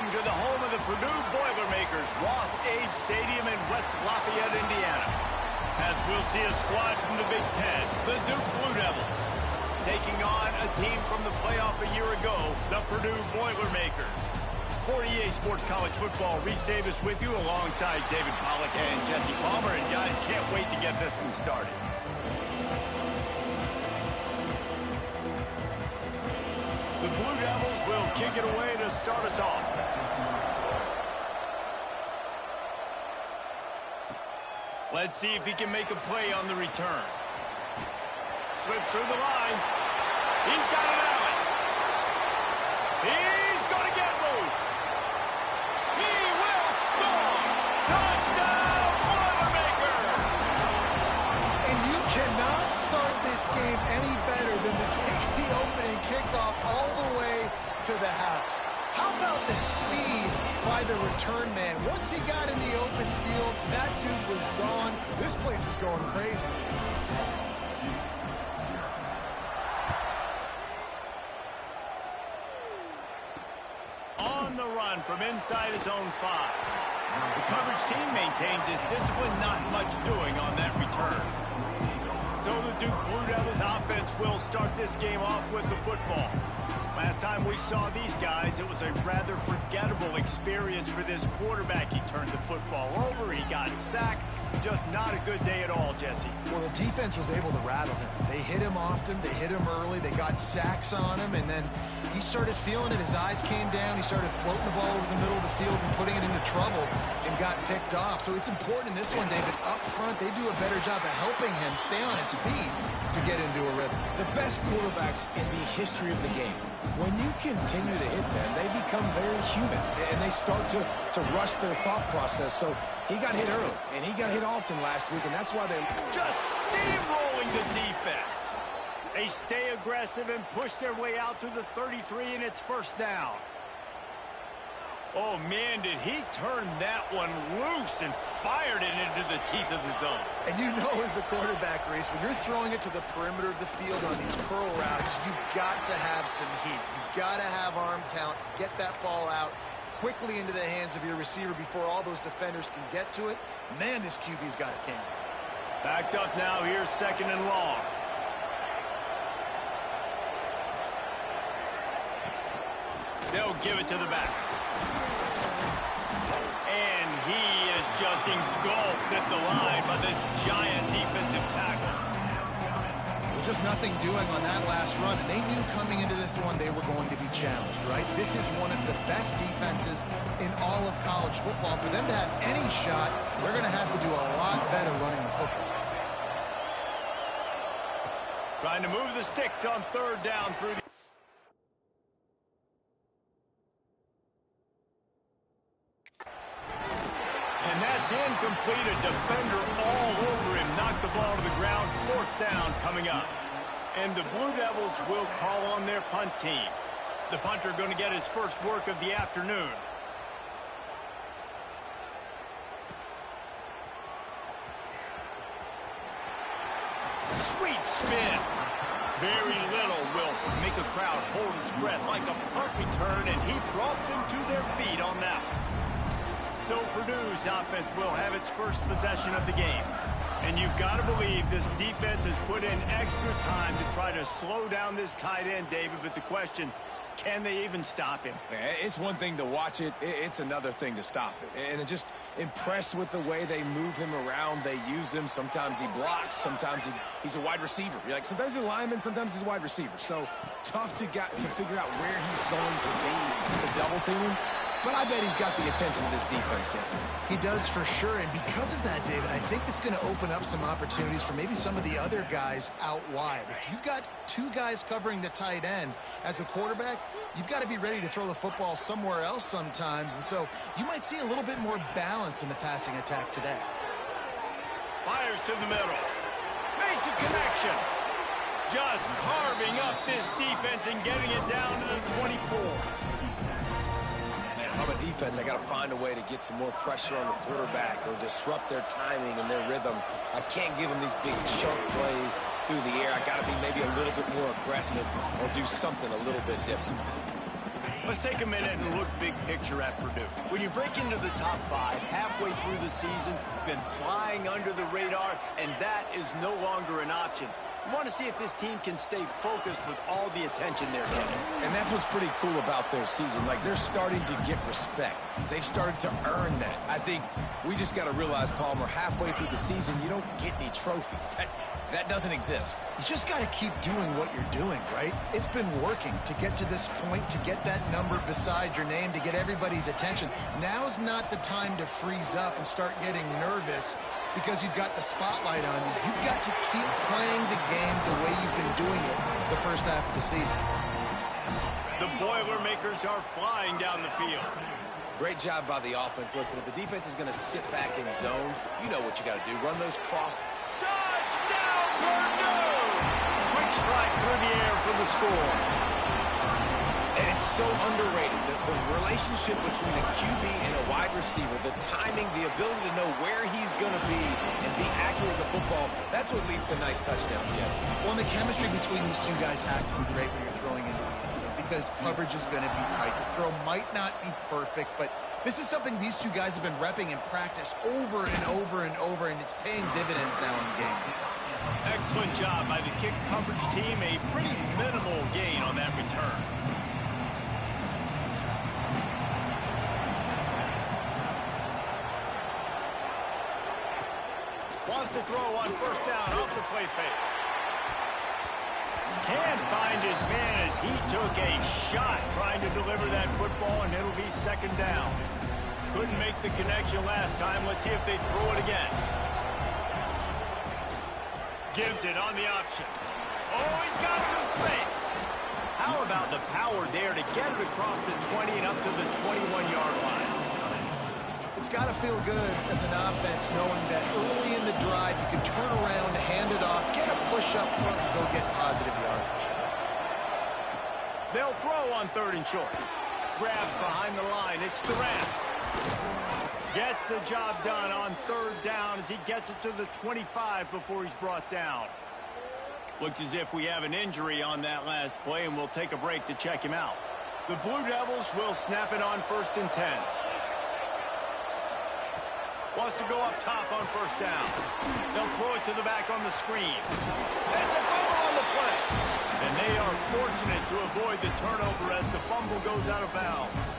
Welcome to the home of the Purdue Boilermakers, Ross Age Stadium in West Lafayette, Indiana. As we'll see a squad from the Big Ten, the Duke Blue Devils, taking on a team from the playoff a year ago, the Purdue Boilermakers. For EA Sports College Football, Reese Davis with you alongside David Pollack and Jesse Palmer. And guys, can't wait to get this one started. The Blue Devils will kick it away to start us off. Let's see if he can make a play on the return. Slips through the line. He's got it out. He's going to get loose. He will score. Touchdown, Boilermakers! And you cannot start this game any better than to take the opening kickoff all the way to the house. How about the speed by the return man? Once he got in the open field, that dude was gone. This place is going crazy. On the run from inside his own 5. The coverage team maintains his discipline, not much doing on that return. So the Duke Blue Devils offense will start this game off with the football. Last time we saw these guys, it was a rather forgettable experience for this quarterback. He turned the football over, he got sacked. Just not a good day at all, Jesse. Well, the defense was able to rattle him. They hit him often, they hit him early, they got sacks on him, and then he started feeling it. His eyes came down, he started floating the ball over the middle of the field and putting it into trouble and got picked off. So it's important in this one, David, up front, they do a better job of helping him stay on his feet to get into a rhythm. The best quarterbacks in the history of the game, when you continue to hit them, they become very human, and they start to rush their thought process. So he got hit early, and he got hit often last week, and that's why they just steamrolling the defense. They stay aggressive and push their way out to the 33, and it's first down. Oh, man, did he turn that one loose and fired it into the teeth of the zone. And you know as a quarterback, Reese, when you're throwing it to the perimeter of the field on these curl routes, you've got to have some heat. You've got to have arm talent to get that ball out quickly into the hands of your receiver before all those defenders can get to it. Man, this QB's got a can. Backed up now, here's second and long. They'll give it to the back. And he is just engulfed at the line by this giant defensive tackle. Well, just nothing doing on that last run, and they knew coming into this one they were going to be challenged, right? This is one of the best defenses in all of college football. For them to have any shot, they're going to have to do a lot better running the football. Trying to move the sticks on third down through the... And that's incomplete. A defender all over him. Knocked the ball to the ground. Fourth down coming up. And the Blue Devils will call on their punt team. The punter going to get his first work of the afternoon. Sweet spin. Very little will make a crowd hold its breath like a punt return, and he brought them to their feet on that one. So Purdue's offense will have its first possession of the game. And you've got to believe this defense has put in extra time to try to slow down this tight end, David. But the question, can they even stop him? It's one thing to watch it. It's another thing to stop it. And just impressed with the way they move him around. They use him. Sometimes he blocks. Sometimes he's a wide receiver. You're like, sometimes he's a lineman. Sometimes he's a wide receiver. So tough to figure out where he's going to be to double team him. But I bet he's got the attention of this defense, Jesse. He does for sure, and because of that, David, I think it's going to open up some opportunities for maybe some of the other guys out wide. If you've got two guys covering the tight end as a quarterback, you've got to be ready to throw the football somewhere else sometimes, and so you might see a little bit more balance in the passing attack today. Fires to the middle. Makes a connection. Just carving up this defense and getting it down to the 24. If I'm a defense, I got to find a way to get some more pressure on the quarterback or disrupt their timing and their rhythm. I can't give them these big chunk plays through the air. I got to be maybe a little bit more aggressive or do something a little bit different. Let's take a minute and look big picture at Purdue. When you break into the top 5, halfway through the season, been flying under the radar, and that is no longer an option. You want to see if this team can stay focused with all the attention they're getting. And that's what's pretty cool about their season. Like, they're starting to get respect. They've started to earn that. I think we just got to realize, Palmer, halfway through the season, you don't get any trophies. That doesn't exist. You just got to keep doing what you're doing, right? It's been working to get to this point, to get that number beside your name, to get everybody's attention. Now's not the time to freeze up and start getting nervous because you've got the spotlight on you. You've got to keep playing the game the way you've been doing it the first half of the season. The Boilermakers are flying down the field. Great job by the offense. Listen, if the defense is going to sit back in zone, you know what you got to do. Run those cross. Touchdown, Purdue! Quick strike through the air for the score. And it's so underrated. The relationship between a QB and a wide receiver, the timing, the ability to know where he's going to be and be accurate with the football, that's what leads to nice touchdowns, Jesse. Well, and the chemistry between these two guys has to be great when you're throwing into the end zone because coverage is going to be tight. The throw might not be perfect, but this is something these two guys have been repping in practice over and over and over, and it's paying dividends now in the game. Excellent job by the kick coverage team. A pretty minimal gain on that return. Wants to throw on first down off the play fake. Can't find his man as he took a shot trying to deliver that football, and it'll be second down. Couldn't make the connection last time. Let's see if they throw it again. Gives it on the option. Oh, he's got some space. How about the power there to get it across the 20 and up to the 21-yard line? It's got to feel good as an offense knowing that early in the drive you can turn around, hand it off, get a push up front, and go get positive yardage. They'll throw on third and short. Grabbed behind the line. It's Durant. Gets the job done on third down as he gets it to the 25 before he's brought down. Looks as if we have an injury on that last play, and we'll take a break to check him out. The Blue Devils will snap it on first and 10. Wants to go up top on first down. They'll throw it to the back on the screen. It's a fumble on the play. And they are fortunate to avoid the turnover as the fumble goes out of bounds.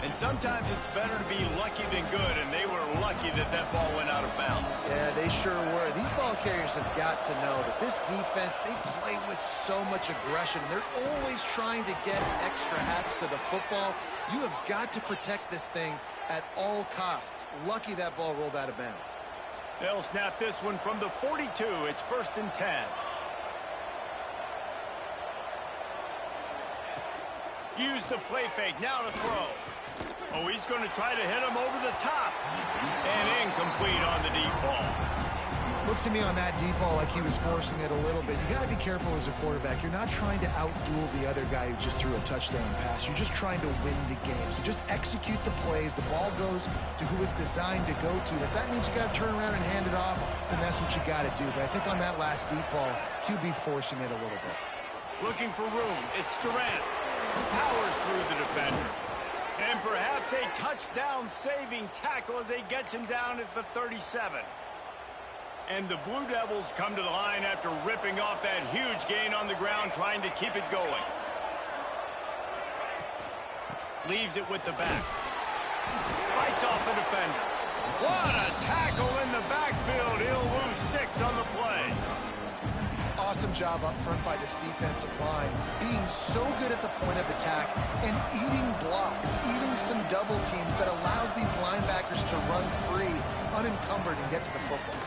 And sometimes it's better to be lucky than good, and they were lucky that that ball went out of bounds. Yeah, they sure were. These ball carriers have got to know that this defense, they play with so much aggression. They're always trying to get extra hats to the football. You have got to protect this thing at all costs. Lucky that ball rolled out of bounds. They'll snap this one from the 42. It's first and 10. Use the play fake. Now to throw. Oh, he's going to try to hit him over the top. And incomplete on the deep ball. Looks to me on that deep ball like he was forcing it a little bit. You got to be careful as a quarterback. You're not trying to outduel the other guy who just threw a touchdown pass. You're just trying to win the game. So just execute the plays. The ball goes to who it's designed to go to. If that means you got to turn around and hand it off, then that's what you got to do. But I think on that last deep ball, QB forcing it a little bit. Looking for room. It's Durant. Powers through the defender. And perhaps a touchdown-saving tackle as he gets him down at the 37. And the Blue Devils come to the line after ripping off that huge gain on the ground, trying to keep it going. Leaves it with the back. Fights off the defender. What a tackle in the backfield. He'll lose 6 on the play. Awesome job up front by this defensive line, being so good at the point of attack and eating blocks, eating some double teams that allows these linebackers to run free, unencumbered, and get to the football.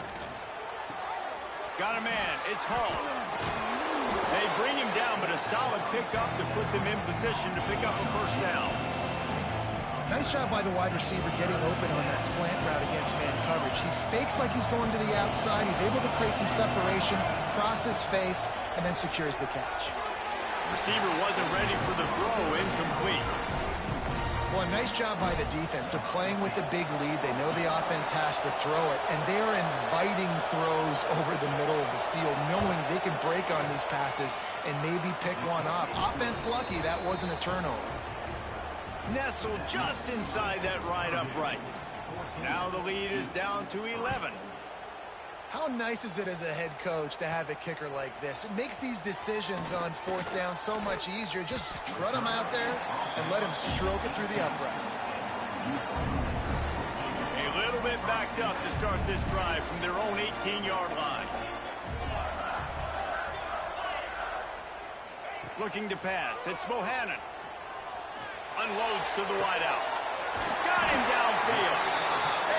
Got a man. It's Hall. They bring him down, but a solid pickup to put them in position to pick up a first down. Nice job by the wide receiver getting open on that slant route against man coverage. He fakes like he's going to the outside. He's able to create some separation, cross his face, and then secures the catch. Receiver wasn't ready for the throw. Incomplete. Well, a nice job by the defense. They're playing with a big lead. They know the offense has to throw it, and they are inviting throws over the middle of the field, knowing they can break on these passes and maybe pick one off. Offense lucky that wasn't a turnover. nestled just inside that right upright. Now the lead is down to 11. How nice is it as a head coach to have a kicker like this? It makes these decisions on fourth down so much easier. Just strut him out there and let him stroke it through the uprights. A little bit backed up to start this drive from their own 18-yard line. Looking to pass. It's Bohannon. Unloads to the wideout. Got him downfield.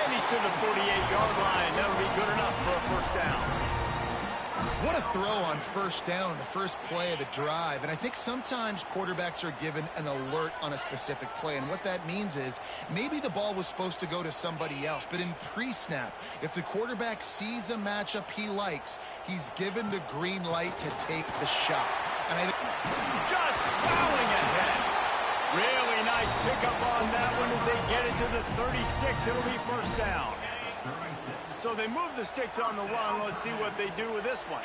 And he's to the 48-yard line. That'll be good enough for a first down. What a throw on first down, the first play of the drive. And I think sometimes quarterbacks are given an alert on a specific play. And what that means is maybe the ball was supposed to go to somebody else. But in pre-snap, if the quarterback sees a matchup he likes, he's given the green light to take the shot. And I think just plowing ahead. Really nice pickup on that one as they get it to the 36. It'll be first down. So they move the sticks on the run. Let's see what they do with this one.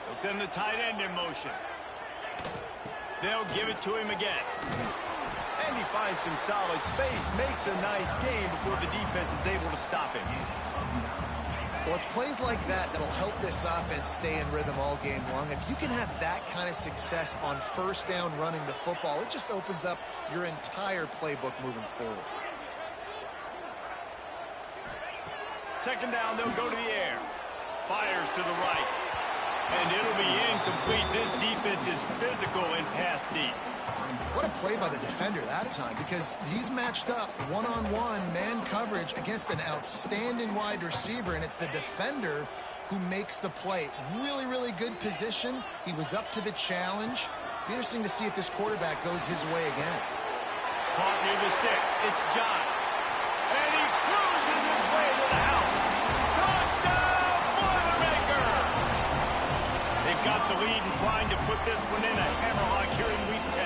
They'll send the tight end in motion. They'll give it to him again. And he finds some solid space, makes a nice gain before the defense is able to stop him. Well, it's plays like that that'll help this offense stay in rhythm all game long. If you can have that kind of success on first down running the football, it just opens up your entire playbook moving forward. Second down, they'll go to the air. Fires to the right. And it'll be incomplete. This defense is physical in pass deep. What a play by the defender that time, because he's matched up one-on-one man coverage against an outstanding wide receiver, and it's the defender who makes the play. Really, really good position. He was up to the challenge. Be interesting to see if this quarterback goes his way again. Caught near the sticks. It's John. And he cruises his way to the house. Touchdown, Boilermaker! They've got the lead and trying to put this one in a hammerlock here in Week 10.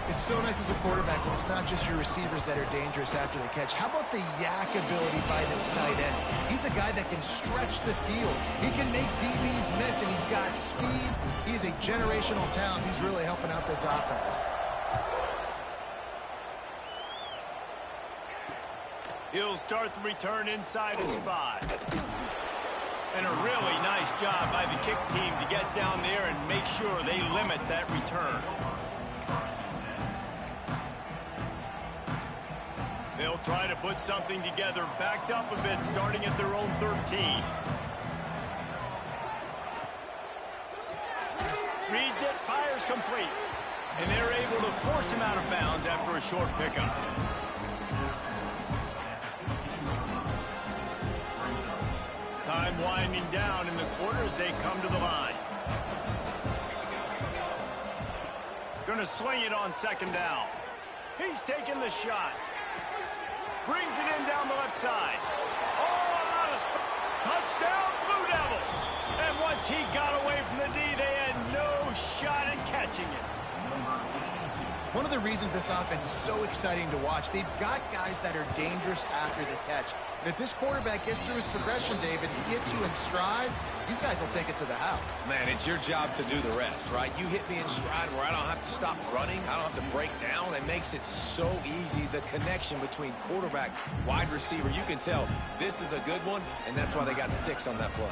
It's so nice as a quarterback when it's not just your receivers that are dangerous after the catch. How about the yak ability by this tight end? He's a guy that can stretch the field. He can make DBs miss, and he's got speed. He's a generational talent. He's really helping out this offense. He'll start the return inside his 5. And a really nice job by the kick team to get down there and make sure they limit that return. They'll try to put something together, backed up a bit, starting at their own 13. Reads it, fires complete. And they're able to force him out of bounds after a short pickup. Time winding down in the quarter as they come to the line. Gonna swing it on second down. He's taking the shot. Brings it in down the left side. Oh, a lot of touchdown, Blue Devils. And once he got away from the D, they had no shot at catching it. One of the reasons this offense is so exciting to watch, they've got guys that are dangerous after the catch. And if this quarterback gets through his progression, David, he gets you in stride, these guys will take it to the house. Man, it's your job to do the rest, right? You hit me in stride where I don't have to stop running. I don't have to break down. It makes it so easy. The connection between quarterback, wide receiver, you can tell this is a good one, and that's why they got 6 on that play.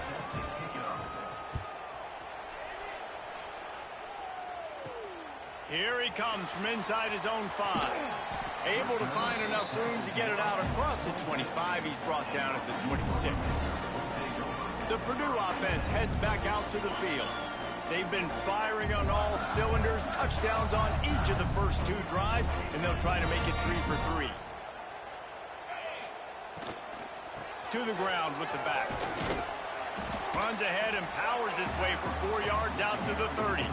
Here he comes from inside his own 5. Able to find enough room to get it out across the 25. He's brought down at the 26. The Purdue offense heads back out to the field. They've been firing on all cylinders, touchdowns on each of the first 2 drives, and they'll try to make it 3 for 3. To the ground with the back. Runs ahead and powers his way for 4 yards out to the 30.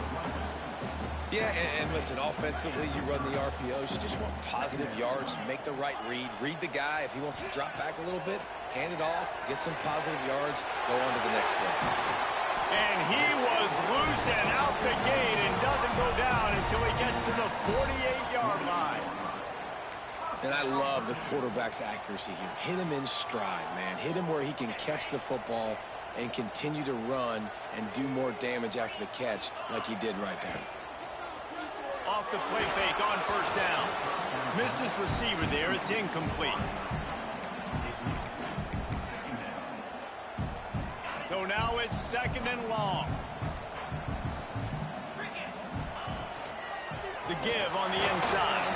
Yeah, and listen, offensively, you run the RPOs. You just want positive yards, make the right read the guy. If he wants to drop back a little bit, hand it off, get some positive yards, go on to the next play. And he was loose and out the gate and doesn't go down until he gets to the 48-yard line. And I love the quarterback's accuracy here. Hit him in stride, man. Hit him where he can catch the football and continue to run and do more damage after the catch like he did right there. Off the play fake on first down. Missed his receiver there. It's incomplete. So now it's 2nd and long. The give on the inside.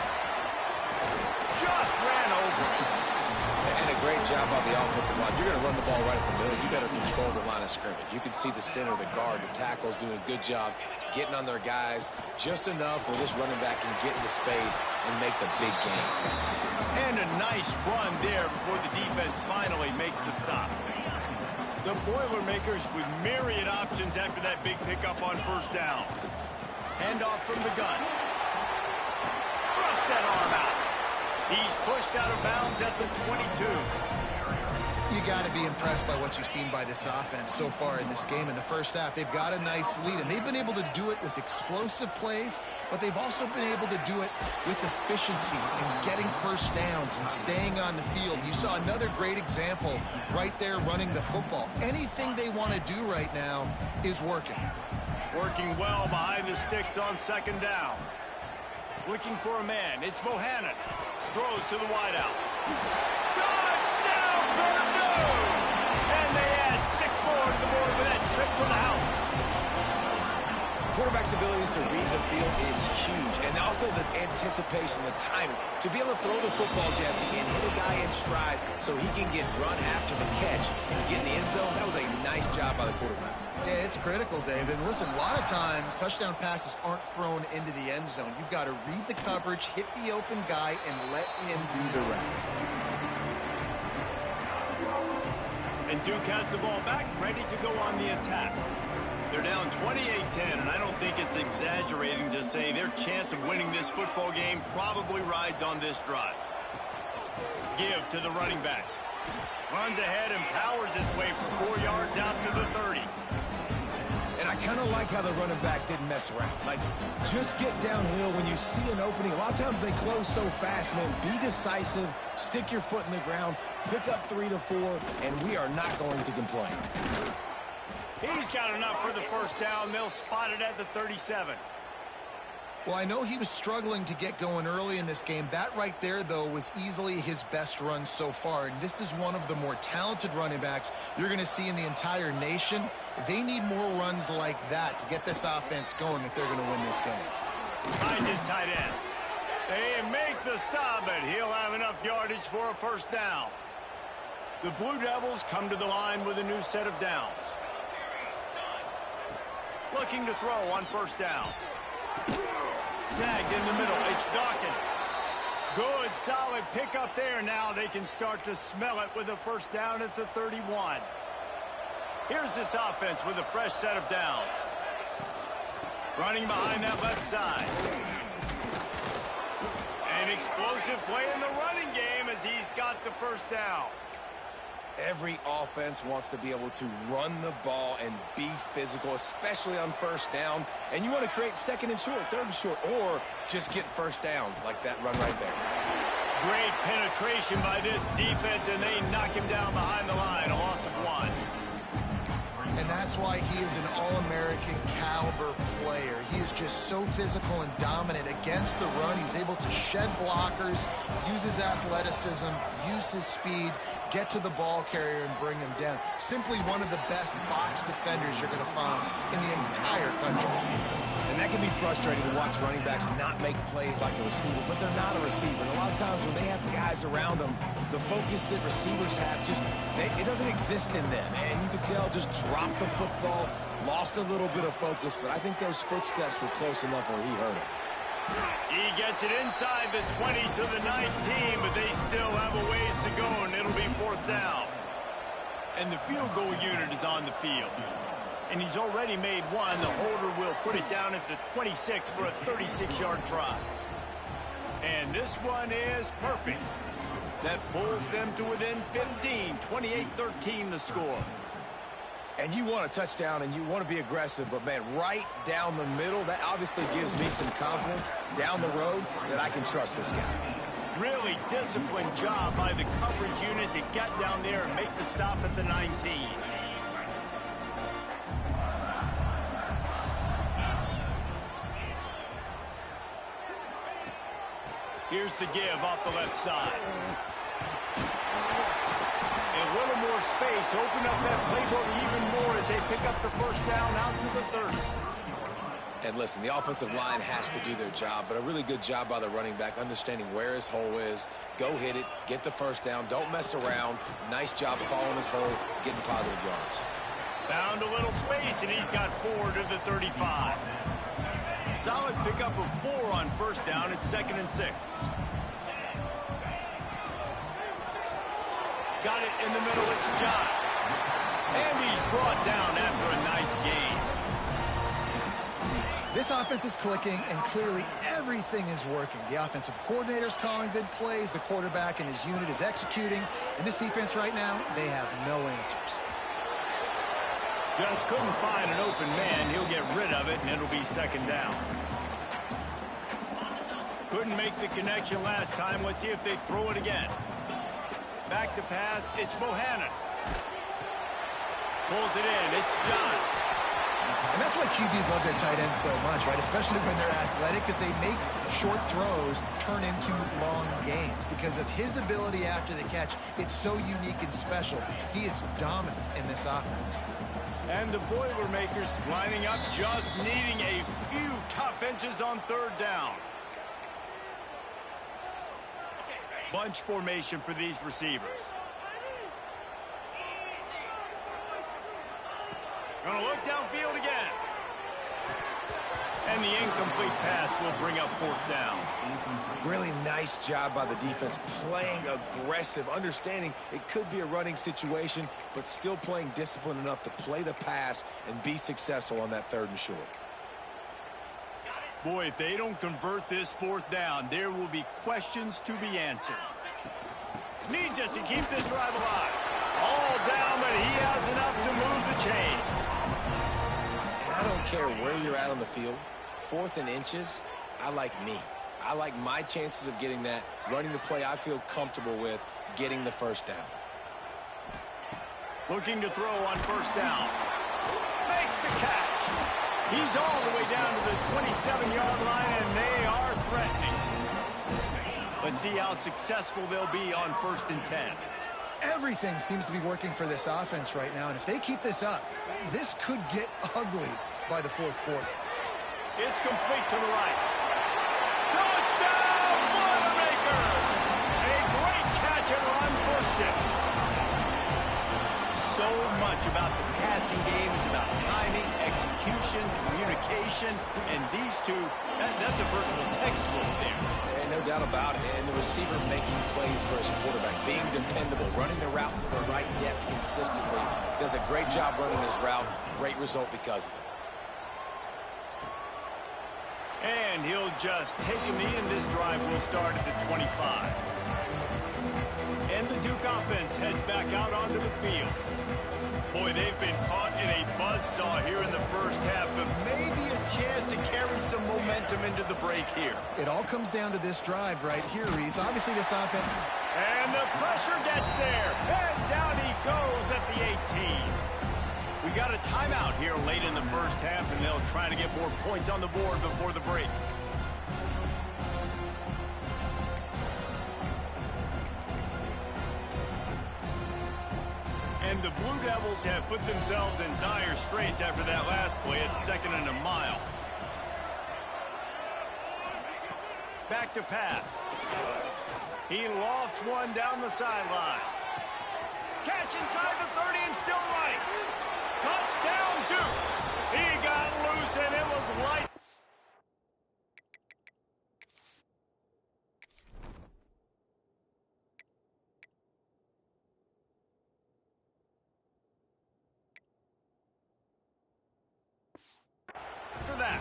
Just ran over it. And a great job on the offensive line. You're going to run the ball right up the middle. You better control the line of scrimmage. You can see the center, the guard, the tackles doing a good job getting on their guys just enough where this running back can get into space and make the big game. And a nice run there before the defense finally makes the stop. The Boilermakers with myriad options after that big pickup on first down. Handoff from the gun. Thrust that arm out. He's pushed out of bounds at the 22. You got to be impressed by what you've seen by this offense so far in this game. In the first half, they've got a nice lead, and they've been able to do it with explosive plays, but they've also been able to do it with efficiency and getting first downs and staying on the field. You saw another great example right there running the football. Anything they want to do right now is working. Working well behind the sticks on 2nd down. Looking for a man. It's Bohannon. Throws to the wideout. Touchdown, Purdue! And they add 6 more to the board with that trip to the house. Quarterback's abilities to read the field is huge. And also the anticipation, the timing. To be able to throw the football, Jesse, and hit a guy in stride so he can get run after the catch and get in the end zone, that was a nice job by the quarterback. Yeah, it's critical, David. And listen, a lot of times touchdown passes aren't thrown into the end zone. You've got to read the coverage, hit the open guy, and let him do the rest. And Duke has the ball back, ready to go on the attack. They're down 28-10, and I don't think it's exaggerating to say their chance of winning this football game probably rides on this drive. Give to the running back. Runs ahead and powers his way for 4 yards out to the 30. And I kind of like how the running back didn't mess around. Like, just get downhill when you see an opening. A lot of times they close so fast, man. Be decisive, stick your foot in the ground, pick up 3 to 4, and we are not going to complain. He's got enough for the first down. They'll spot it at the 37. Well, I know he was struggling to get going early in this game. That right there, though, was easily his best run so far. And this is one of the more talented running backs you're going to see in the entire nation. They need more runs like that to get this offense going if they're going to win this game. Behind his tight end. They make the stop, but he'll have enough yardage for a first down. The Blue Devils come to the line with a new set of downs. Looking to throw on first down. Snagged in the middle. It's Dawkins. Good, solid pickup there. Now they can start to smell it with a first down at the 31. Here's this offense with a fresh set of downs. Running behind that left side. An explosive play in the running game as he's got the first down. Every offense wants to be able to run the ball and be physical, especially on first down. And you want to create 2nd and short, 3rd and short, or just get first downs like that run right there. Great penetration by this defense, and they knock him down behind the line. A loss of 1. And that's why he is an All-American caliber player. He is just so physical and dominant against the run. He's able to shed blockers, use his athleticism, use his speed, get to the ball carrier and bring him down. Simply one of the best box defenders you're going to find in the entire country. And that can be frustrating to watch running backs not make plays like a receiver, but they're not a receiver. And a lot of times when they have the guys around them, the focus that receivers have it doesn't exist in them. And you can tell just dropped the football, lost a little bit of focus, but I think those footsteps were close enough where he heard it. He gets it inside the 20 to the 19, but they still have a ways to go, and it'll be 4th down. And the field goal unit is on the field. And he's already made one. The holder will put it down at the 26 for a 36-yard try. And this one is perfect. That pulls them to within 15, 28-13 the score. And you want a touchdown and you want to be aggressive, but, man, right down the middle, that obviously gives me some confidence down the road that I can trust this guy. Really disciplined job by the coverage unit to get down there and make the stop at the 19. Here's the give off the left side. A little more space. Open up that playbook even more as they pick up the first down out to the 30. And listen, the offensive line has to do their job, but a really good job by the running back understanding where his hole is. Go hit it, get the first down, don't mess around. Nice job following his hole, getting positive yards. Found a little space, and he's got 4 to the 35. Solid pickup of 4 on first down. It's 2nd and 6. Got it in the middle. It's John. And he's brought down after a nice gain. This offense is clicking, and clearly everything is working. The offensive coordinator's calling good plays. The quarterback and his unit is executing. And this defense right now, they have no answers. Just couldn't find an open man. He'll get rid of it, and it'll be 2nd down. Couldn't make the connection last time. Let's see if they throw it again. Back to pass. It's Bohannon. Pulls it in. It's John. And that's why QBs love their tight ends so much, right? Especially when they're athletic, because they make short throws turn into long gains. Because of his ability after the catch, it's so unique and special. He is dominant in this offense. And the Boilermakers lining up, just needing a few tough inches on 3rd down. Bunch formation for these receivers. Gonna look downfield again. And the incomplete pass will bring up 4th down. Really nice job by the defense, playing aggressive, understanding it could be a running situation, but still playing disciplined enough to play the pass and be successful on that 3rd and short. Boy, if they don't convert this 4th down, there will be questions to be answered. Needs it to keep this drive alive. All down, but he has enough to move the chains. And I don't care where you're at on the field, 4th and inches, I like me. I like my chances of getting that, running the play I feel comfortable with, getting the first down. Looking to throw on first down. Makes the catch. He's all the way down to the 27-yard line, and they are threatening. Let's see how successful they'll be on 1st and 10. Everything seems to be working for this offense right now, and if they keep this up, this could get ugly by the 4th quarter. It's complete to the right. Touchdown, Boilermaker! A great catch and run for 6. So much about the passing game is about timing, execution, communication, and these two, that's a virtual textbook there. And no doubt about it. And the receiver making plays for his quarterback, being dependable, running the route to the right depth consistently. Does a great job running his route. Great result because of it. And he'll just take a knee, and this drive will start at the 25. And the Duke offense heads back out onto the field. Boy, they've been caught in a buzzsaw here in the first half, but maybe a chance to carry some momentum into the break here. It all comes down to this drive right here, Reese. Obviously, this offense... And the pressure gets there. And down he goes at the 18. We got a timeout here late in the first half, and they'll try to get more points on the board before the break. And the Blue Devils have put themselves in dire straits after that last play. It's 2nd and a mile. Back to pass. He lofts one down the sideline. Catch inside the 30 and still running. Touchdown, Duke. He got loose, and it was light. For that.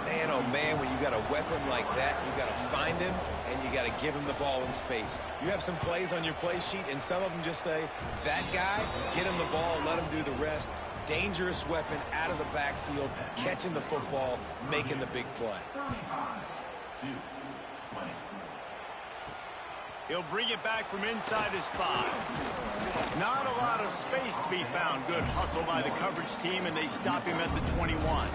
Man, oh man, when you got a weapon like that, you got to find him, and you got to give him the ball in space. You have some plays on your play sheet, and some of them just say, that guy, get him the ball, let him do the rest. Dangerous weapon out of the backfield, catching the football, making the big play. He'll bring it back from inside his 5. Not a lot of space to be found. Good hustle by the coverage team, and they stop him at the 21.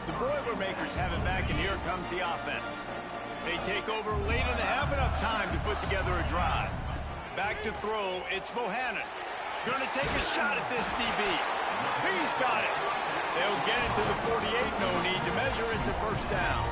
The Boilermakers have it back, and here comes the offense. They take over late in the half, enough time to put together a drive. Back to throw, it's Bohannon. Gonna take a shot at this DB. He's got it. They'll get it to the 48, no need to measure. It's a first down.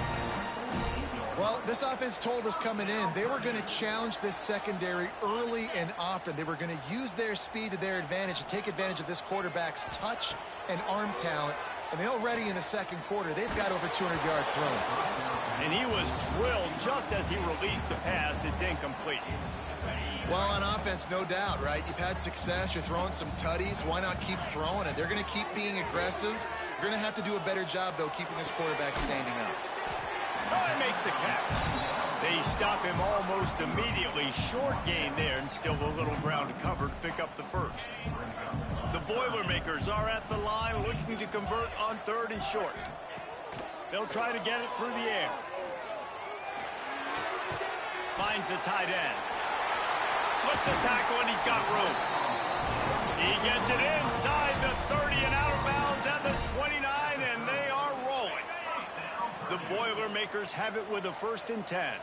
Well, this offense told us coming in they were going to challenge this secondary early and often. They were going to use their speed to their advantage and take advantage of this quarterback's touch and arm talent. And already in the second quarter, they've got over 200 yards thrown. And he was drilled just as he released the pass. It's incomplete. Well, on offense, no doubt, right? You've had success. You're throwing some tutties. Why not keep throwing it? They're going to keep being aggressive. You're going to have to do a better job, though, keeping this quarterback standing up. Oh, he makes the catch. They stop him almost immediately. Short gain there, and still a little ground to cover to pick up the first. The Boilermakers are at the line looking to convert on 3rd and short. They'll try to get it through the air. Finds the tight end. Slips a tackle, and he's got room. He gets it inside the 30 and out of bounds at the 29, and they are rolling. The Boilermakers have it with a 1st and 10.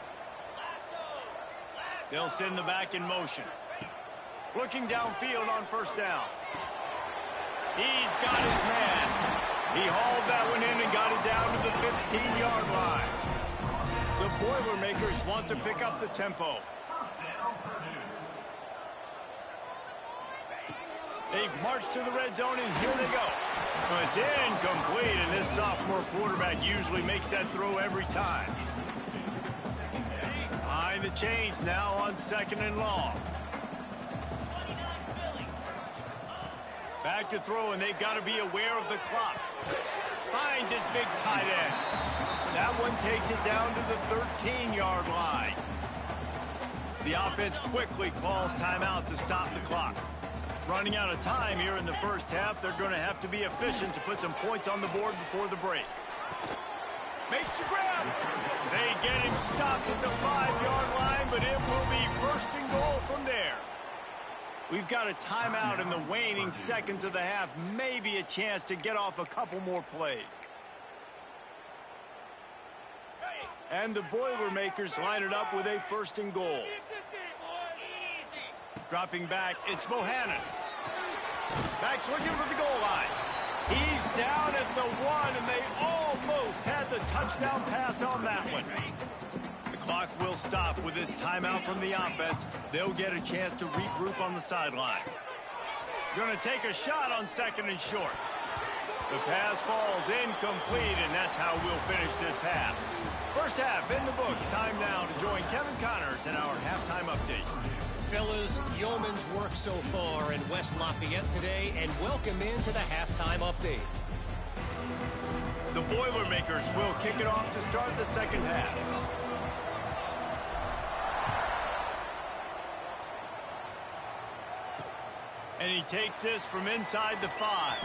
They'll send the back in motion. Looking downfield on 1st down. He's got his man. He hauled that one in and got it down to the 15-yard line. The Boilermakers want to pick up the tempo. They've marched to the red zone, and here they go. It's incomplete, and this sophomore quarterback usually makes that throw every time. Behind the chains now on 2nd and long. Back to throw, and they've got to be aware of the clock. Finds his big tight end. That one takes it down to the 13-yard line. The offense quickly calls timeout to stop the clock. Running out of time here in the first half, they're going to have to be efficient to put some points on the board before the break. Makes the grab. They get him stopped at the 5-yard line, but it will be 1st and goal from there. We've got a timeout in the waning seconds of the half. Maybe a chance to get off a couple more plays. And the Boilermakers line it up with a 1st and goal. Dropping back, it's Bohannon. Back's looking for the goal line. He's down at the 1, and they almost had the touchdown pass on that one. The clock will stop with this timeout from the offense. They'll get a chance to regroup on the sideline. Going to take a shot on 2nd and short. The pass falls incomplete, and that's how we'll finish this half. First half in the books. Time now to join Kevin Connors in our halftime update. Fellas, yeoman's work so far in West Lafayette today, and welcome into the halftime update. The Boilermakers will kick it off to start the second half. And he takes this from inside the 5.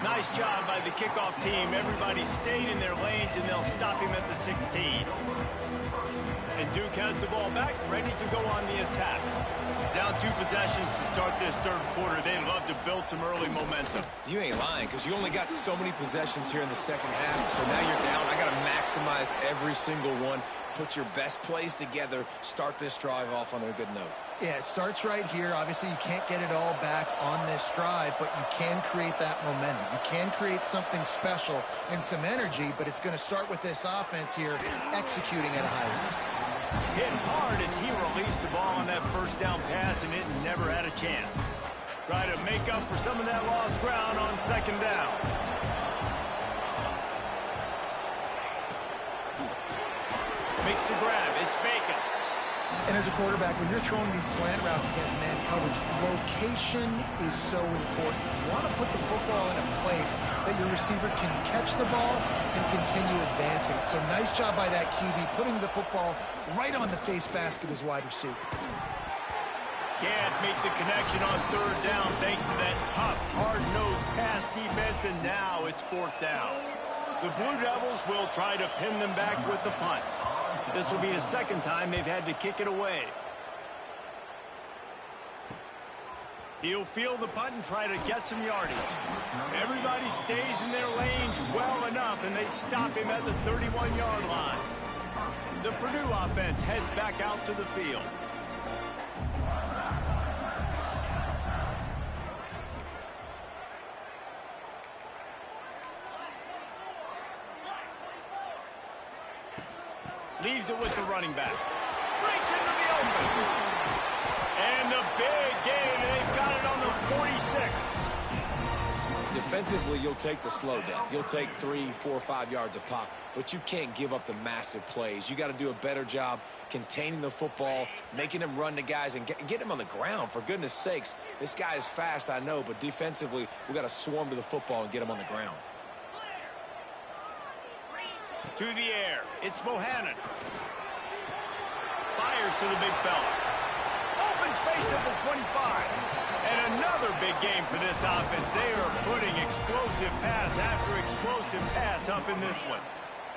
Nice job by the kickoff team. Everybody stayed in their lanes, and they'll stop him at the 16. And Duke has the ball back, ready to go on the attack. Down 2 possessions to start this 3rd quarter. They'd love to build some early momentum. You ain't lying, because you only got so many possessions here in the second half, so now you're down. I got to maximize every single one. Put your best plays together. Start this drive off on a good note. Yeah, it starts right here. Obviously, you can't get it all back on this drive, but you can create that momentum. You can create something special and some energy, but it's going to start with this offense here executing at a high rate. Hit hard as he released the ball on that 1st down pass, and it never had a chance. Try to make up for some of that lost ground on 2nd down. Makes the grab. It's Bacon. And as a quarterback, when you're throwing these slant routes against man coverage, location is so important. You want to put the football in a place that your receiver can catch the ball and continue advancing. So nice job by that QB, putting the football right on the face basket as wide receiver. Can't make the connection on 3rd down thanks to that tough, hard-nosed pass defense, and now it's 4th down. The Blue Devils will try to pin them back with the punt. This will be the 2nd time they've had to kick it away. He'll field the punt and try to get some yardage. Everybody stays in their lanes well enough, and they stop him at the 31-yard line. The Purdue offense heads back out to the field. Leaves it with the running back. Breaks into the open. And the big gain, and they've got it on the 46. Defensively, you'll take the slow death. You'll take 3, 4, 5 yards a pop, but you can't give up the massive plays. You got to do a better job containing the football, making them run to guys, and get him on the ground. For goodness sakes, this guy is fast, I know, but defensively, we got to swarm to the football and get him on the ground. To the air, it's Bohannon. Fires to the big fella. Open space at the 25. And another big game for this offense. They are putting explosive pass after explosive pass up in this one.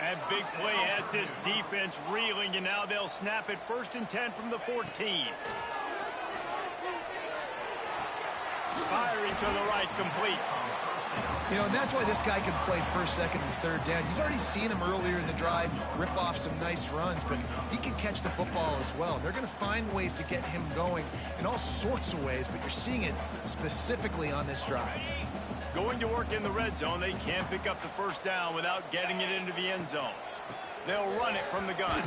That big play has this defense reeling, and now they'll snap it 1st and 10 from the 14. Firing to the right, complete. You know, and that's why this guy can play 1st, 2nd, and 3rd down. You've already seen him earlier in the drive rip off some nice runs, but he can catch the football as well. They're going to find ways to get him going in all sorts of ways, but you're seeing it specifically on this drive. Going to work in the red zone, they can't pick up the 1st down without getting it into the end zone. They'll run it from the gun.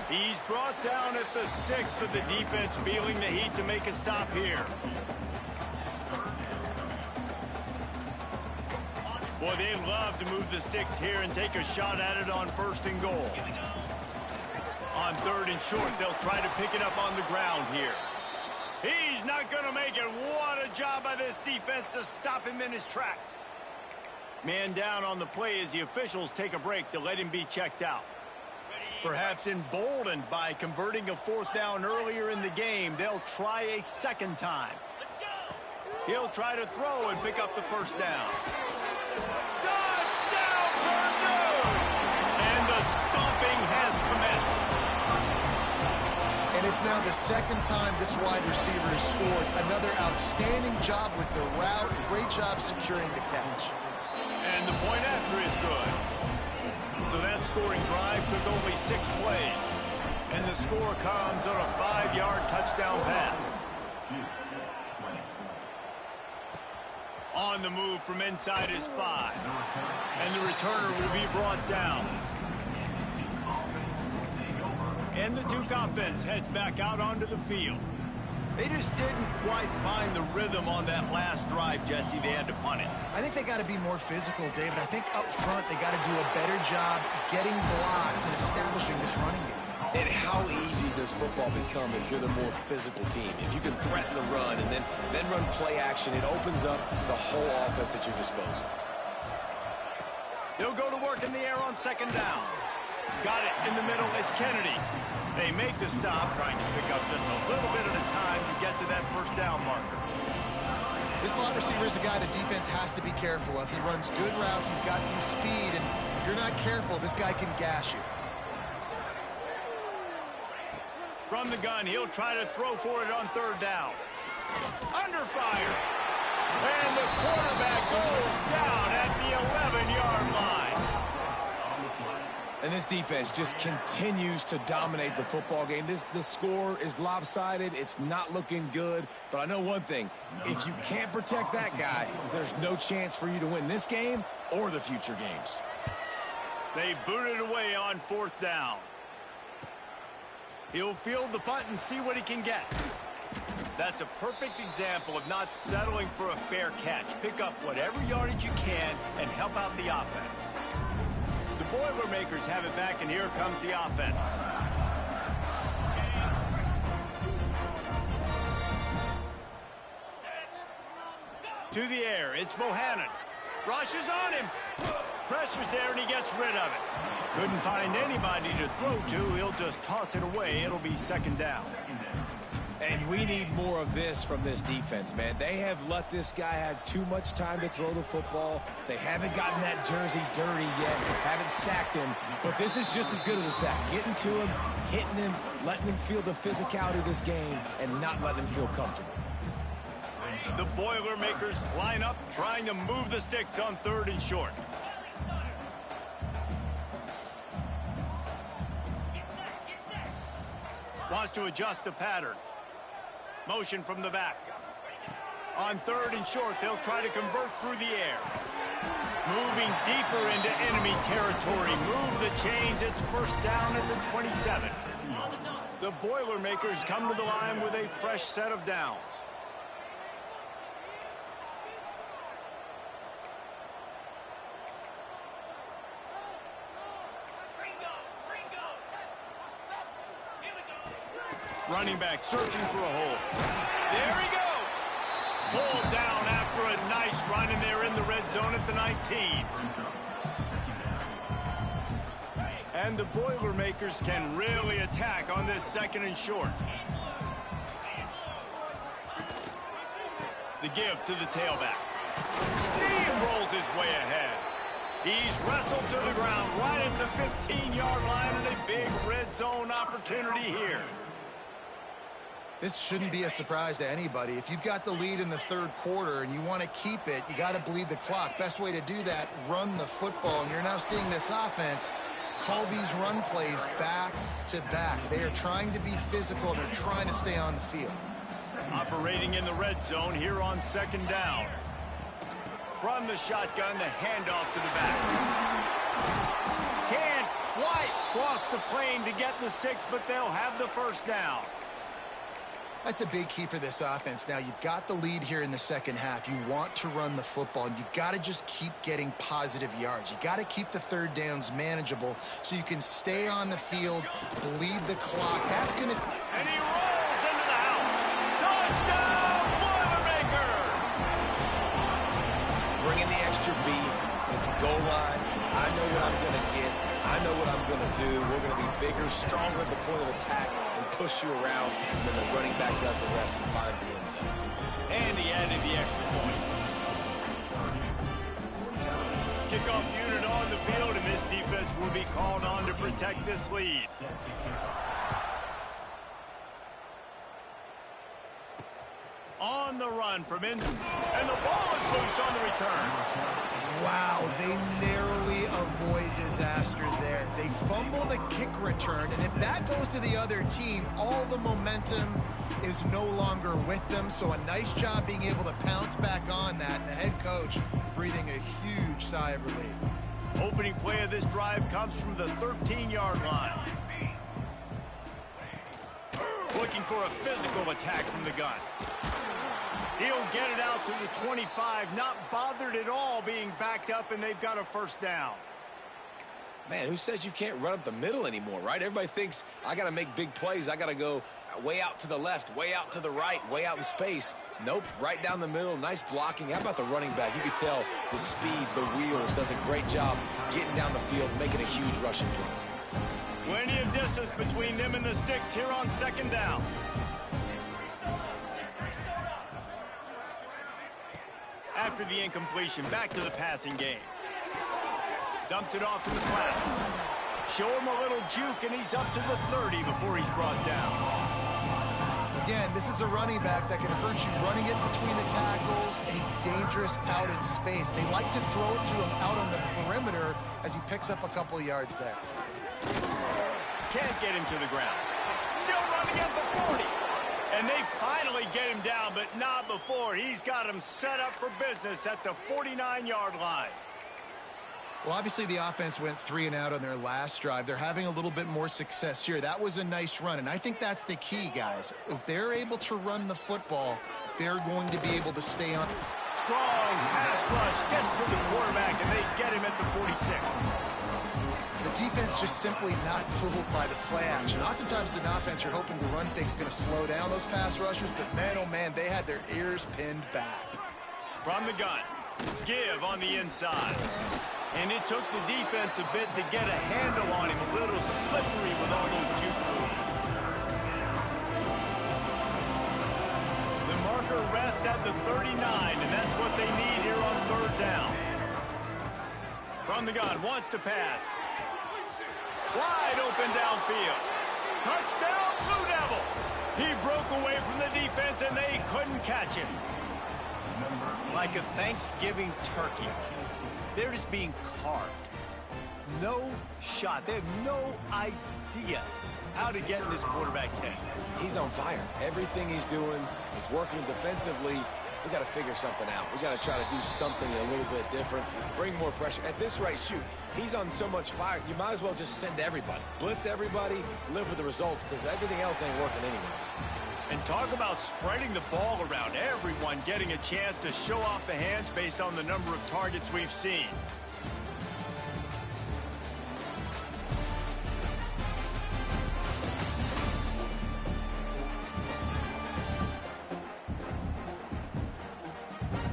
He's brought down at the 6, but the defense feeling the heat to make a stop here. Boy, they love to move the sticks here and take a shot at it on 1st and goal. On 3rd and short, they'll try to pick it up on the ground here. He's not going to make it. What a job by this defense to stop him in his tracks. Man down on the play as the officials take a break to let him be checked out. Perhaps emboldened by converting a 4th down earlier in the game, they'll try a 2nd time. He'll try to throw and pick up the 1st down. Touchdown, Purdue! And the stomping has commenced. And it's now the 2nd time this wide receiver has scored. Another outstanding job with the route. Great job securing the catch. And the point after is good. So that scoring drive took only 6 plays. And the score comes on a 5-yard touchdown pass. On the move from inside his 5. And the returner will be brought down. And the Duke offense heads back out onto the field. They just didn't quite find the rhythm on that last drive, Jesse. They had to punt it. I think they got to be more physical, David. I think up front they got to do a better job getting blocks and establishing this running game. And how easy does football become if you're the more physical team? If you can threaten the run and then run play action, it opens up the whole offense at your disposal. They'll go to work in the air on 2nd down. Got it in the middle. It's Kennedy. They make the stop, trying to pick up just a little bit at a time to get to that 1st down marker. This slot receiver is a guy the defense has to be careful of. He runs good routes. He's got some speed, and if you're not careful, this guy can gash you. From the gun, he'll try to throw for it on 3rd down. Under fire. And the quarterback goes down at the 11-yard line. And this defense just continues to dominate the football game. The score is lopsided. It's not looking good. But I know one thing. If you can't protect that guy, there's no chance for you to win this game or the future games. They boot it away on 4th down. He'll field the punt and see what he can get. That's a perfect example of not settling for a fair catch. Pick up whatever yardage you can and help out the offense. The Boilermakers have it back, and here comes the offense. To the air, it's Bohannon. Rushes on him. Pressure's there, and he gets rid of it. Couldn't find anybody to throw to. He'll just toss it away. It'll be 2nd down. And we need more of this from this defense, man. They have let this guy have too much time to throw the football. They haven't gotten that jersey dirty yet, haven't sacked him. But this is just as good as a sack. Getting to him, hitting him, letting him feel the physicality of this game, and not letting him feel comfortable. The Boilermakers line up, trying to move the sticks on 3rd and short. Wants to adjust the pattern. Motion from the back. On 3rd and short, they'll try to convert through the air. Moving deeper into enemy territory. Move the chains. It's first down at the 27. The Boilermakers come to the line with a fresh set of downs. Running back searching for a hole. There he goes. Pulled down after a nice run, and they're in the red zone at the 19. And the Boilermakers can really attack on this 2nd and short. The give to the tailback. Steamrolls his way ahead. He's wrestled to the ground right at the 15-yard line, and a big red zone opportunity here. This shouldn't be a surprise to anybody. If you've got the lead in the 3rd quarter and you want to keep it, you got to bleed the clock. Best way to do that, run the football. And you're now seeing this offense call these run plays back to back. They are trying to be physical. They're trying to stay on the field. Operating in the red zone here on 2nd down. From the shotgun, the handoff to the back. Can't quite cross the plane to get the 6, but they'll have the first down. That's a big key for this offense. Now, you've got the lead here in the 2nd half. You want to run the football, and you've got to just keep getting positive yards. You got to keep the 3rd downs manageable so you can stay on the field, bleed the clock. That's going to... And he rolls into the house. Touchdown, Boilermakers! Bring in the extra beef. It's goal line. I know what I'm going to get. I know what I'm going to do. We're going to be bigger, stronger at the point of attack and push you around. And then the running back does the rest and finds the end zone. And he added the extra point. Kickoff unit on the field, and this defense will be called on to protect this lead. On the run from in, and the ball is loose on the return. Wow, they narrowly avoid disaster there. They fumble the kick return, and if that goes to the other team, all the momentum is no longer with them. So a nice job being able to pounce back on that, and the head coach breathing a huge sigh of relief. Opening play of this drive comes from the 13-yard line. Looking for a physical attack from the gun. He'll get it out to the 25, not bothered at all being backed up, and they've got a first down. Man, who says you can't run up the middle anymore, right? Everybody thinks I got to make big plays. I got to go way out to the left, way out to the right, way out in space. Nope, right down the middle, nice blocking. How about the running back? You could tell the speed, the wheels, does a great job getting down the field, making a huge rushing play. Plenty of distance between them and the sticks here on 2nd down. After the incompletion, back to the passing game. Dumps it off to the flats. Show him a little juke, and he's up to the 30 before he's brought down. Again, this is a running back that can hurt you running it between the tackles, and he's dangerous out in space. They like to throw it to him out on the perimeter as he picks up a couple of yards there. Can't get him to the ground. Still running at the 40. And they finally get him down, but not before. He's got him set up for business at the 49-yard line. Well, obviously the offense went 3 and out on their last drive. They're having a little bit more success here. That was a nice run, and I think that's the key, guys. If they're able to run the football, they're going to be able to stay on. Strong pass rush gets to the quarterback, and they get him at the 46. The defense just simply not fooled by the play action. Oftentimes, an offense, you're hoping the run fake's going to slow down those pass rushers, but man, oh man, they had their ears pinned back. From the gun, give on the inside. And it took the defense a bit to get a handle on him, a little slippery with all those juke moves. The marker rests at the 39, and that's what they need here on 3rd down. From the gun, wants to pass. Wide open downfield. Touchdown, Blue Devils. He broke away from the defense, and they couldn't catch him. Like a Thanksgiving turkey, they're just being carved. No shot. They have no idea how to get in this quarterback's head. He's on fire. Everything he's doing is working defensively. We got to figure something out. We got to try to do something a little bit different, bring more pressure. At this rate, shoot, he's on so much fire, you might as well just send everybody. Blitz everybody, live with the results, because everything else ain't working anyways. And talk about spreading the ball around. Everyone getting a chance to show off the hands based on the number of targets we've seen.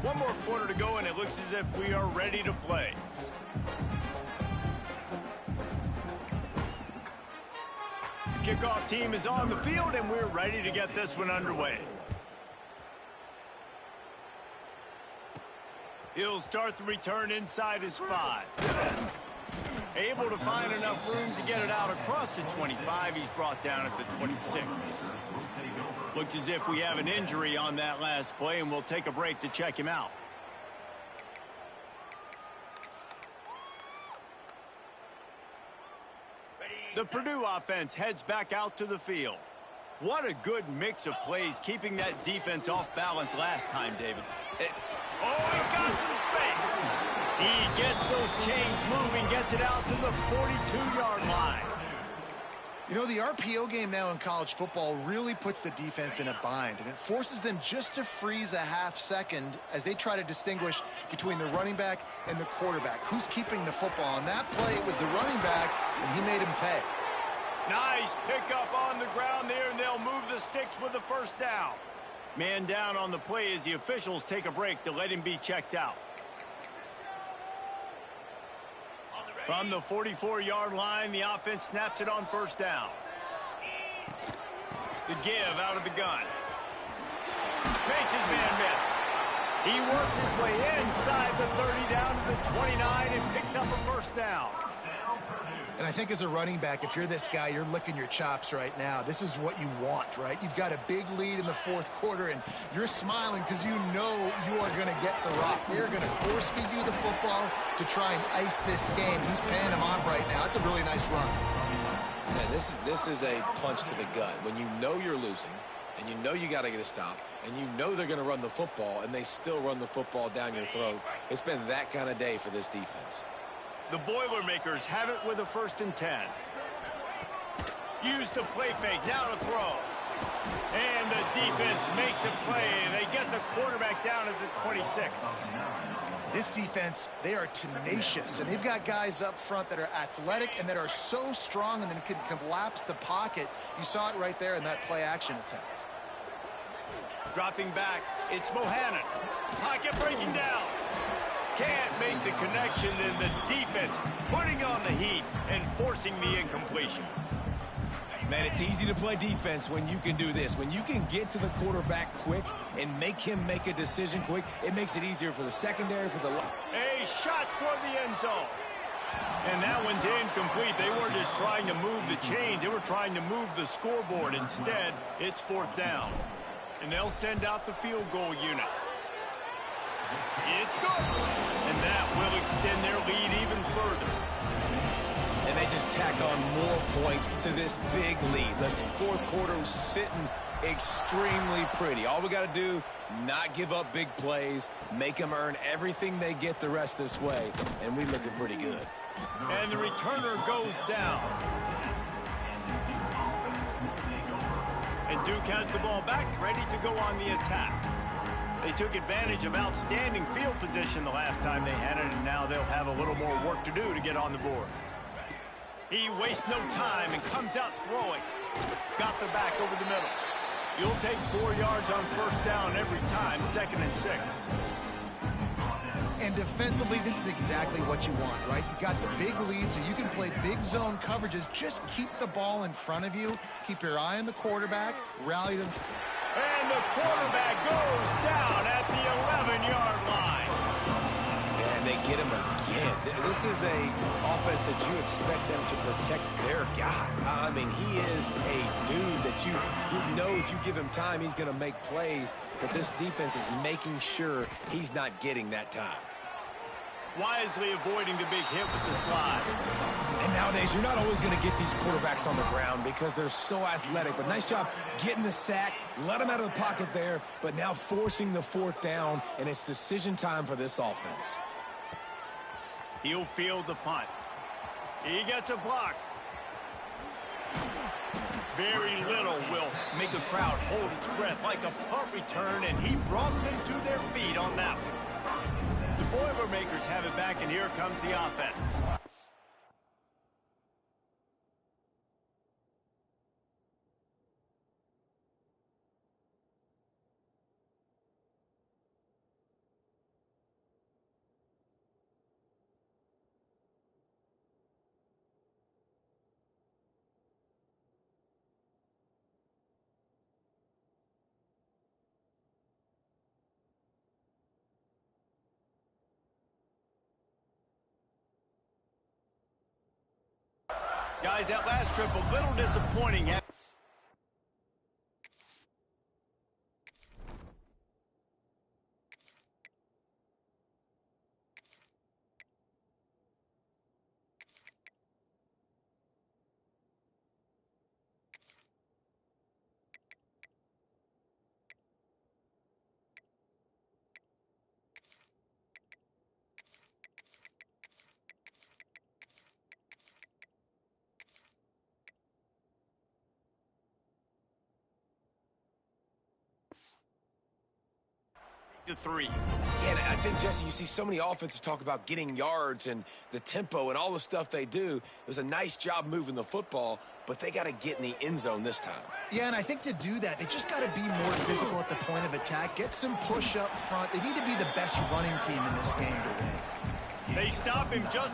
One more quarter to go, and it looks as if we are ready to play. The kickoff team is on the field, and we're ready to get this one underway. He'll start the return inside his 5. Able to find enough room to get it out across the 25. He's brought down at the 26. Looks as if we have an injury on that last play, and we'll take a break to check him out. The Purdue offense heads back out to the field. What a good mix of plays, keeping that defense off balance last time, David. Oh, he's got some space. He gets those chains moving, gets it out to the 42-yard line. You know, the RPO game now in college football really puts the defense in a bind, and it forces them just to freeze a half second as they try to distinguish between the running back and the quarterback. Who's keeping the football? On that play, it was the running back, and he made him pay. Nice pickup on the ground there, and they'll move the sticks with the first down. Man down on the play as the officials take a break to let him be checked out. From the 44-yard line, the offense snaps it on first down. The give out of the gun. Makes his man miss. He works his way inside the 30 down to the 29 and picks up a first down. And I think as a running back, if you're this guy, you're licking your chops right now. This is what you want, right? You've got a big lead in the fourth quarter, and you're smiling because you know you are going to get the rock. They're going to force feed you the football to try and ice this game. He's paying him off right now. It's a really nice run. Man, this is a punch to the gut. When you know you're losing, and you know you got to get a stop, and you know they're going to run the football, and they still run the football down your throat. It's been that kind of day for this defense. The Boilermakers have it with a 1st and 10. Use the play fake, now to throw. And the defense makes a play, and they get the quarterback down at the 26. This defense, they are tenacious, and they've got guys up front that are athletic and that are so strong and then can collapse the pocket. You saw it right there in that play-action attempt. Dropping back, it's Bohannon. Pocket breaking down. Can't make the connection, and the defense putting on the heat and forcing the incompletion. Man, it's easy to play defense when you can do this. When you can get to the quarterback quick and make him make a decision quick, it makes it easier for the secondary, for the... A shot toward the end zone. And that one's incomplete. They weren't just trying to move the chains. They were trying to move the scoreboard. Instead, it's 4th down. And they'll send out the field goal unit. It's good. And that will extend their lead even further. And they just tack on more points to this big lead. Listen, fourth quarter was sitting extremely pretty. All we got to do, not give up big plays, make them earn everything they get the rest this way, and we looking pretty good. And the returner goes down. And Duke has the ball back, ready to go on the attack. They took advantage of outstanding field position the last time they had it, and now they'll have a little more work to do to get on the board. He wastes no time and comes out throwing. Got the back over the middle. You'll take 4 yards on first down every time, 2nd and 6. And defensively, this is exactly what you want, right? You got the big lead, so you can play big zone coverages. Just keep the ball in front of you. Keep your eye on the quarterback. Rally to the... And the quarterback goes down at the 11-yard line. And they get him again. This is a offense that you expect them to protect their guy. I mean, he is a dude that you know if you give him time, he's going to make plays. But this defense is making sure he's not getting that time. Wisely avoiding the big hit with the slide. And Nowadays, you're not always going to get these quarterbacks on the ground because they're so athletic. But nice job getting the sack, let him out of the pocket there, but now forcing the fourth down, and it's decision time for this offense. He'll field the punt. He gets a block. Very little will make a crowd hold its breath like a punt return, and he brought them to their feet on that one. The Boilermakers have it back, and here comes the offense. Guys, that last trip a little disappointing. To 3. Yeah, and I think, Jesse, you see so many offenses talk about getting yards and the tempo and all the stuff they do. It was a nice job moving the football, but they got to get in the end zone this time. Yeah, and I think to do that, they just got to be more physical at the point of attack, get some push up front. They need to be the best running team in this game to win. They stop him just...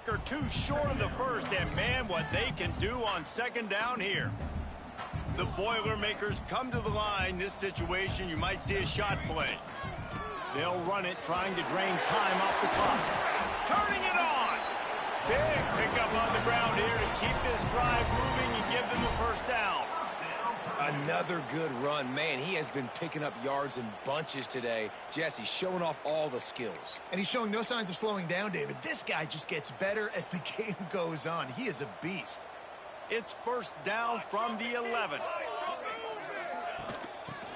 are too short of the first, and man, what they can do on second down here. The Boilermakers come to the line. This situation, you might see a shot play. They'll run it, trying to drain time off the clock. Turning it on! Big pickup on the ground here to keep this drive moving and give them the first down. Another good run. Man, he has been picking up yards in bunches today. Jesse showing off all the skills. And he's showing no signs of slowing down, David. This guy just gets better as the game goes on. He is a beast. It's first down from the 11.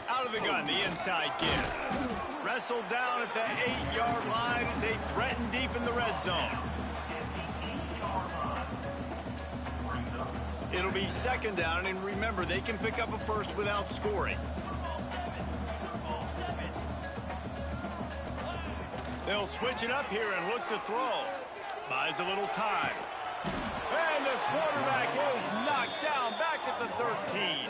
Out of the gun, the inside give. Wrestled down at the 8-yard line as they threaten deep in the red zone. It'll be second down, and remember, they can pick up a first without scoring. They'll switch it up here and look to throw. Buys a little time. And the quarterback is knocked down back at the 13.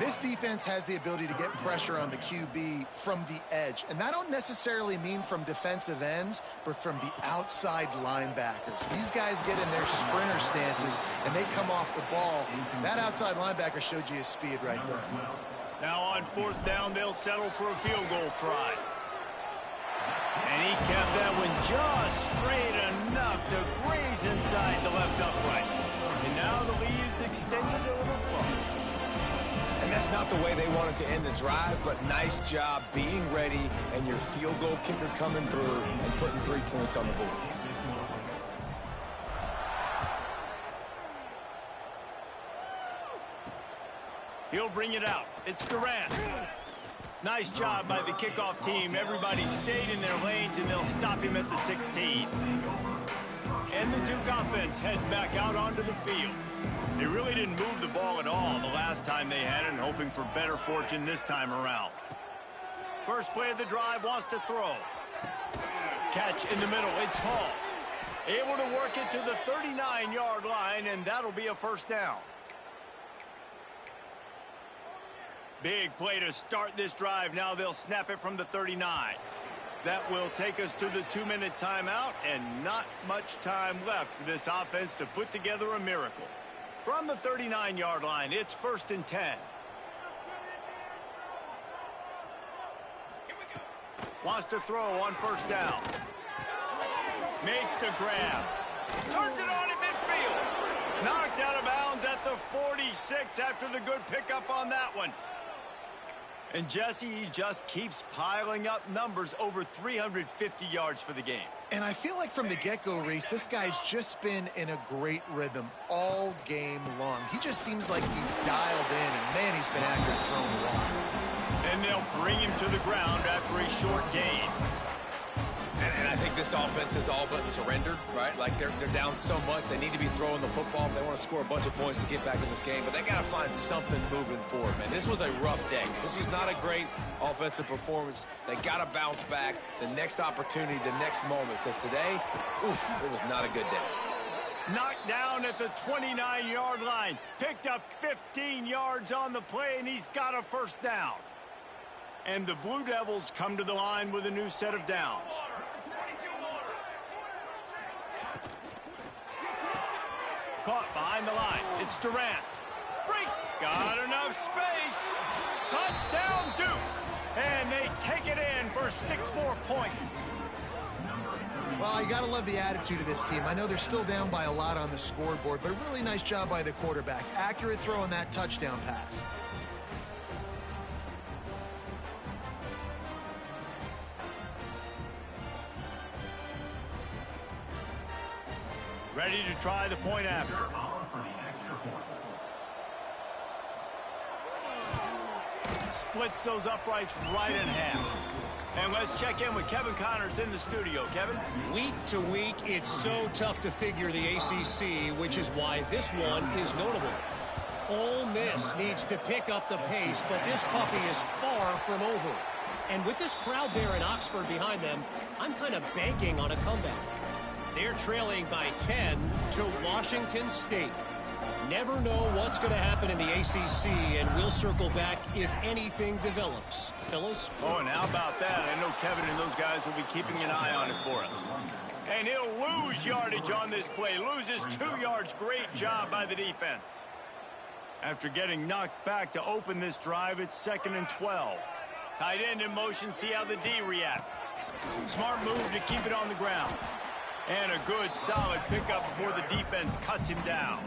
This defense has the ability to get pressure on the QB from the edge. And that don't necessarily mean from defensive ends, but from the outside linebackers. These guys get in their sprinter stances, and they come off the ball. That outside linebacker showed you his speed right there. Now on fourth down, they'll settle for a field goal try. And he kept that one just straight enough to graze inside the left upright. And now the lead is extended a little further. And that's not the way they wanted to end the drive, but nice job being ready and your field goal kicker coming through and putting 3 points on the board. He'll bring it out. It's Durant. Nice job by the kickoff team. Everybody stayed in their lanes, and they'll stop him at the 16. And the Duke offense heads back out onto the field. They really didn't move the ball at all the last time they had it, and hoping for better fortune this time around. First play of the drive, wants to throw. Catch in the middle, it's Hall. Able to work it to the 39-yard line, and that'll be a first down. Big play to start this drive. Now they'll snap it from the 39. That will take us to the 2-minute timeout, and not much time left for this offense to put together a miracle. From the 39-yard line, it's 1st and 10. Wants to throw on 1st down. Makes the grab. Turns it on in midfield. Knocked out of bounds at the 46 after the good pickup on that one. And Jesse, he just keeps piling up numbers, over 350 yards for the game. And I feel like from the get-go, Reese, this guy's just been in a great rhythm all game long. He just seems like he's dialed in, and man, he's been accurate throwing the ball. And they'll bring him to the ground after a short gain. And I think this offense is all but surrendered, right? Like they're down so much, they need to be throwing the football if they want to score a bunch of points to get back in this game. But they got to find something moving forward, man. This was a rough day. This was not a great offensive performance. They got to bounce back the next opportunity, the next moment. Because today, oof, it was not a good day. Knocked down at the 29-yard line. Picked up 15 yards on the play, and he's got a 1st down. And the Blue Devils come to the line with a new set of downs. Caught behind the line. It's Durant. Break. Got enough space. Touchdown, Duke. And they take it in for 6 more points. Well, you got to love the attitude of this team. I know they're still down by a lot on the scoreboard, but a really nice job by the quarterback. Accurate throw on that touchdown pass. Ready to try the point after. Splits those uprights right in half. And let's check in with Kevin Connors in the studio. Kevin? Week to week, it's so tough to figure the ACC, which is why this one is notable. Ole Miss needs to pick up the pace, but this puppy is far from over. And with this crowd there in Oxford behind them, I'm kind of banking on a comeback. They're trailing by 10 to Washington State. Never know what's going to happen in the ACC, and we'll circle back if anything develops. Phyllis? Oh, and how about that? I know Kevin and those guys will be keeping an eye on it for us. And he'll lose yardage on this play. Loses 2 yards. Great job by the defense. After getting knocked back to open this drive, it's 2nd and 12. Tight end in motion, see how the D reacts. Smart move to keep it on the ground. And a good, solid pickup before the defense cuts him down.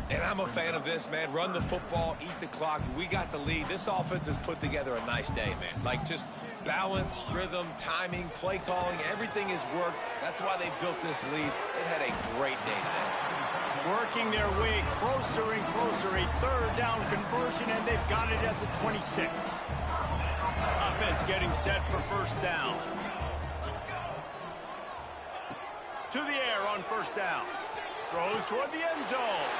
And I'm a fan of this, man. Run the football, eat the clock. We got the lead. This offense has put together a nice day, man. Like just balance, rhythm, timing, play calling, everything has worked. That's why they built this lead. They've had a great day today. Working their way closer and closer. A 3rd down conversion, and they've got it at the 26. Offense getting set for 1st down. To the air on 1st down. Throws toward the end zone.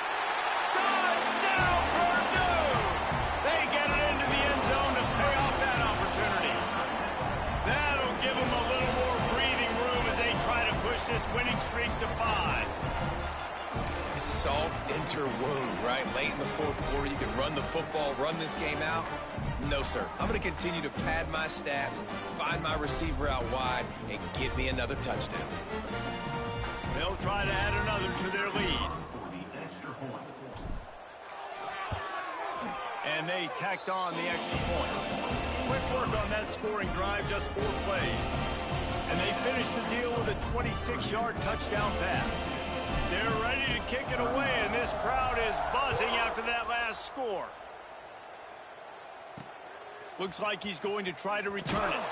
Touchdown, Purdue! They get it into the end zone to pay off that opportunity. That'll give them a little more breathing room as they try to push this winning streak to 5. Salt into her wound, right? Late in the 4th quarter, you can run the football, run this game out. No, sir. I'm going to continue to pad my stats, find my receiver out wide, and get me another touchdown. They'll try to add another to their lead. And they tacked on the extra point. Quick work on that scoring drive, just 4 plays. And they finished the deal with a 26-yard touchdown pass. They're ready to kick it away, and this crowd is buzzing after that last score. Looks like he's going to try to return it.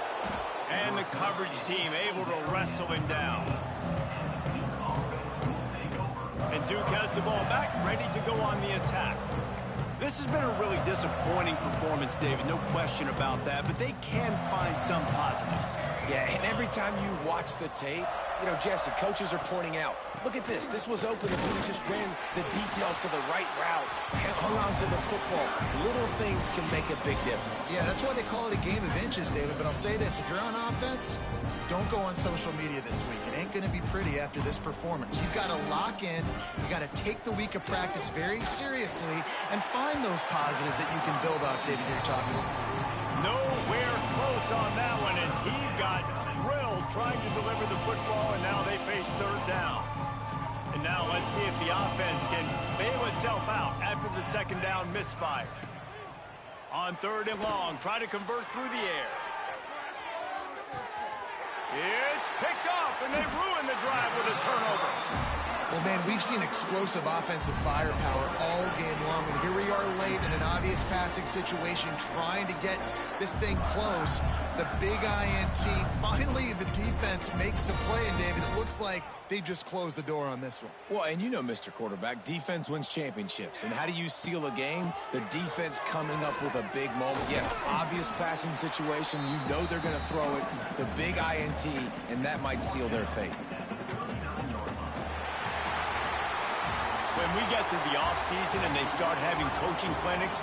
And the coverage team able to wrestle him down. And Duke has the ball back, ready to go on the attack. This has been a really disappointing performance, David, no question about that, but they can find some positives. Yeah, and every time you watch the tape, you know, Jesse, coaches are pointing out, look at this. This was open if we just ran the details to the right route, hung on to the football. Little things can make a big difference. Yeah, that's why they call it a game of inches, David. But I'll say this, if you're on offense, don't go on social media this week. It ain't going to be pretty after this performance. You've got to lock in. You got to take the week of practice very seriously and find those positives that you can build off, David, you're talking about. Nowhere close on that one as he got drilled trying to deliver the football, and now they face third down. And now let's see if the offense can bail itself out after the second down misfire. On third and long, try to convert through the air. It's picked off, and they ruin the drive with a turnover. Well, man, we've seen explosive offensive firepower all game long, and here we are late in an obvious passing situation trying to get this thing close. The big INT, finally the defense makes a play, and David, it looks like they just closed the door on this one. Well, and you know, Mr. Quarterback, defense wins championships. And how do you seal a game? The defense coming up with a big moment. Yes, obvious passing situation. You know they're going to throw it. The big INT, and that might seal their fate. When we get to the offseason and they start having coaching clinics,